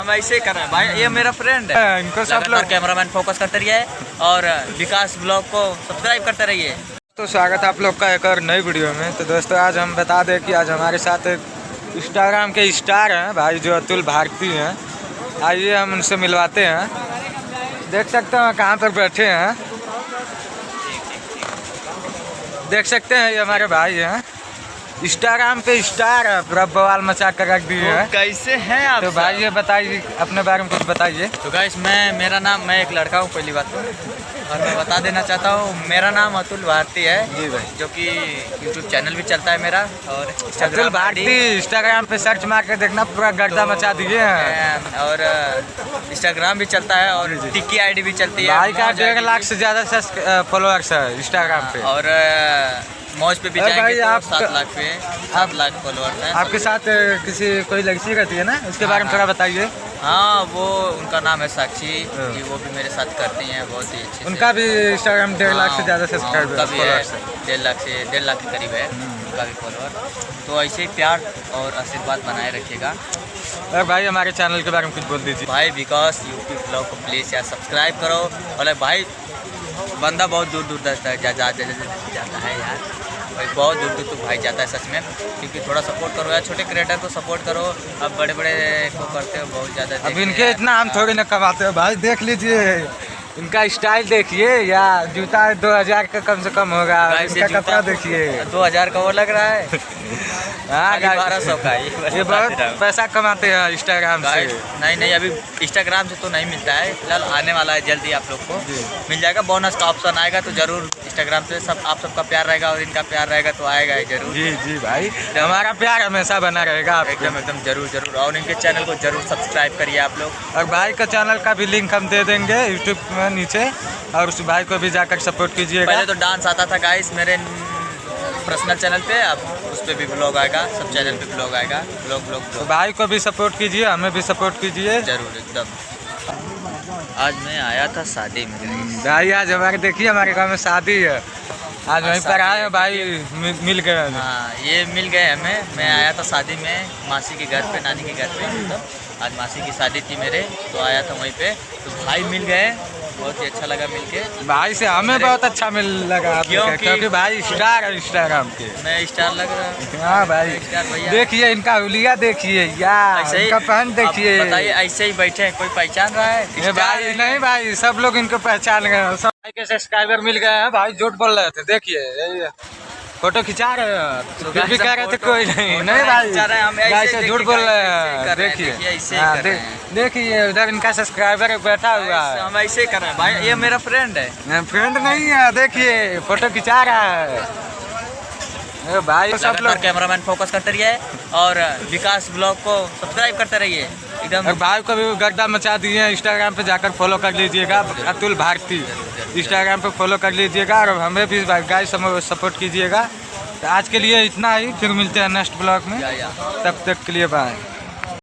हम ऐसे ही कर रहे हैं भाई, ये मेरा फ्रेंड है। इनको सब लोग कैमरामैन फोकस करते रहिए और विकास ब्लॉग को सब्सक्राइब करते रहिए। तो स्वागत है आप लोग का एक और नई वीडियो में। तो दोस्तों आज हम बता दें कि आज हमारे साथ एक इंस्टाग्राम के स्टार हैं भाई जो अतुल भारती हैं। आइए हम उनसे मिलवाते हैं। देख सकते हैं कहाँ पर बैठे हैं, देख सकते हैं ये हमारे भाई हैं, इंस्टाग्राम पे स्टार है, पूरा बवाल मचा कर रख दिए हैं। कैसे हैं आप? तो भाई ये बताइए अपने बारे में कुछ बताइए। तो गाइस मैं एक लड़का हूँ पहली बात तो, और मैं बता देना चाहता हूँ मेरा नाम अतुल भारती है जी भाई, जो कि यूट्यूब चैनल भी चलता है मेरा, और अतुल भारती इंस्टाग्राम पे सर्च मार के देखना पूरा गर्दा मचा दिए हैं। और इंस्टाग्राम भी चलता है और टिक्की आईडी भी चलती है। भाई का 1.5 लाख से ज़्यादा फॉलोअर्स है इंस्टाग्राम पे। और मौज पे भी जाएंगे भाई तो आप 7 लाख फॉलोअर्स हैं। आपके साथ किसी कोई लड़की रहती है ना, उसके बारे में थोड़ा बताइए। हाँ, वो उनका नाम है साक्षी जी, वो भी मेरे साथ करती हैं बहुत ही अच्छे। उनका भी इंस्टाग्राम 1.5 लाख से ज़्यादा सब्सक्राइबर उनका भी है, 1.5 लाख के करीब है उनका भी फॉलोअर। तो ऐसे ही प्यार और आशीर्वाद बनाए रखिएगा। और भाई हमारे चैनल के बारे में कुछ बोल दीजिए। भाई विकास यूट्यूब ब्लॉग को प्लीज़ यार सब्सक्राइब करो। और भाई बंदा बहुत दूर दूर जाता है यार भाई, बहुत दूर दूर तक भाई जाता है सच में, क्योंकि थोड़ा सपोर्ट करो यार, छोटे क्रिएटर को सपोर्ट करो। अब बड़े बड़े को करते हो बहुत ज़्यादा। अब इनके इतना हम थोड़ी ना कमाते हो भाई, देख लीजिए इनका स्टाइल देखिए या जूता 2000 का कम से कम होगा, इनका कपड़ा देखिए 2000 का वो लग रहा है। हाँ 1200 का ये बहुत पैसा कमाते हैं इंस्टाग्राम से। नहीं अभी इंस्टाग्राम से तो नहीं मिलता है फिलहाल, आने वाला है जल्दी आप लोग को मिल जाएगा। बोनस का ऑप्शन आएगा तो जरूर इंस्टाग्राम से सब आप सबका प्यार रहेगा और इनका प्यार रहेगा तो आएगा ही जरूर। जी भाई, हमारा प्यार हमेशा बना रहेगा एकदम जरूर। और इनके चैनल को जरूर सब्सक्राइब करिए आप लोग। और भाई का चैनल का भी लिंक हम दे देंगे यूट्यूब में नीचे, और उस भाई को भी जाकर सपोर्ट कीजिएगा। पहले तो डांस आता था गाइस मेरे पर्सनल चैनल पे, अब उस पर भी ब्लॉग आएगा, सब चैनल पे ब्लॉग आएगा। ब्लॉग तो भाई को भी सपोर्ट कीजिए, हमें भी सपोर्ट कीजिए जरूर एकदम। आज मैं आया था शादी में भाई, आज हमारे देखिए हमारे गाँव में शादी है, आज वहीं पर आए हैं भाई, मिल गए। हाँ ये मिल गए हमें। मैं आया था शादी में मासी के घर पे, नानी के घर पे, मतलब आज मासी की शादी थी मेरे, तो आया था वहीं पे। तो भाई मिल गए, बहुत ही अच्छा लगा मिलके। भाई से हमें बहुत अच्छा मिल लगा क्योंकि भाई स्टार है इंस्टाग्राम के। मैं स्टार लग रहा हूँ। हाँ भाई देखिए इनका हुलिया देखिए यार, इनका पहन देखिए। बताइए ऐसे ही बैठे हैं, कोई पहचान रहा है? भाई नहीं भाई, सब लोग इनको पहचान गए, सब भाई के सब्सक्राइबर मिल गए हैं। भाई झूठ बोल रहे थे, देखिए फोटो खिंचा रहे हैं तो फिर भी कह रहे थे कोई नहीं भाई, भाई से झूठ बोल रहे हैं। देखिए देखिए उधर इनका सब्सक्राइबर बैठा हुआ है। हम ऐसे ही कर रहे हैं भाई, ये मेरा फ्रेंड है। फ्रेंड नहीं है, देखिए फोटो खिंचा रहा है भाई। सब लोग कैमरामैन फोकस करते रहिए और विकास ब्लॉग को सब्सक्राइब करते रहिए एकदम। भाई को भी गर्दा मचा दिए हैं, इंस्टाग्राम पे जाकर फॉलो कर लीजिएगा, अतुल भारती इंस्टाग्राम पे फॉलो कर लीजिएगा, और हमें भी गाइस सपोर्ट कीजिएगा। तो आज के लिए इतना ही, फिर मिलते हैं नेक्स्ट ब्लॉग में, तब तक के लिए बाय।